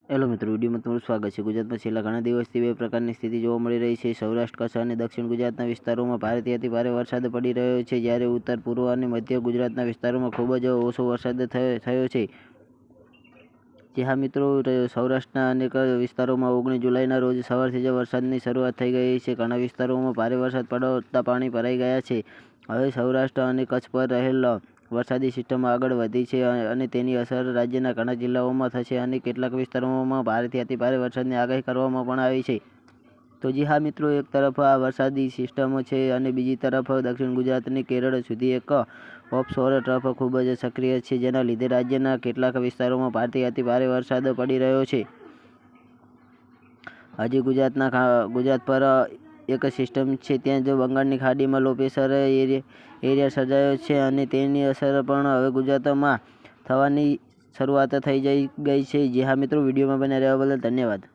Hello મિત્રો, વિડીયોમાં તમારું સ્વાગત છે। ગુજરાતમાં છેલ્લા ઘણા દિવસથી બે પ્રકારની સ્થિતિ જોવા મળી રહી છે। સૌરાષ્ટ્ર, કચ્છ અને દક્ષિણ ગુજરાતના વિસ્તારોમાં ભારેથી અતિ ભારે વરસાદ પડી રહ્યો છે, જ્યારે ઉત્તર, પૂર્વ અને મધ્ય ગુજરાતના વિસ્તારોમાં ખૂબ જ ઓછો વરસાદ થયો છે। જી હા મિત્રો, સૌરાષ્ટ્રના અનેક વિસ્તારોમાં 19 જુલાઈના રોજ સવારથી જ વરસાદની શરૂઆત થઈ ગઈ છે। ઘણા વિસ્તારોમાં ભારે વરસાદ પડતા પાણી ભરાઈ ગયા છે। હવે સૌરાષ્ટ્ર અને કચ્છ પર રહેલ વરસાદી સિસ્ટમ આગળ વધી છે અને તેની અસર રાજ્યના ઘણા જિલ્લાઓમાં થશે અને કેટલાક વિસ્તારોમાં ભારેથી અતિ ભારે વરસાદની આગાહી કરવામાં પણ આવી છે। તો જી હા મિત્રો, એક તરફ આ વરસાદી સિસ્ટમ છે અને બીજી તરફ દક્ષિણ ગુજરાતની કેરળ સુધી એક ઓફશોર ટ્રફ ખૂબ જ સક્રિય છે, જેના લીધે રાજ્યના કેટલાક વિસ્તારોમાં ભારેથી અતિ ભારે વરસાદ પડી રહ્યો છે। હજી ગુજરાત પર એક સિસ્ટમ છે, ત્યાં જો બંગાળની ખાડીમાં લો પ્રેશર એરિયા સર્જાયો છે અને તેની અસર પણ હવે ગુજરાતમાં થવાની શરૂઆત થઈ ગઈ છે। જી હા મિત્રો, વિડીયોમાં બન્યા રહેવા બદલ ધન્યવાદ।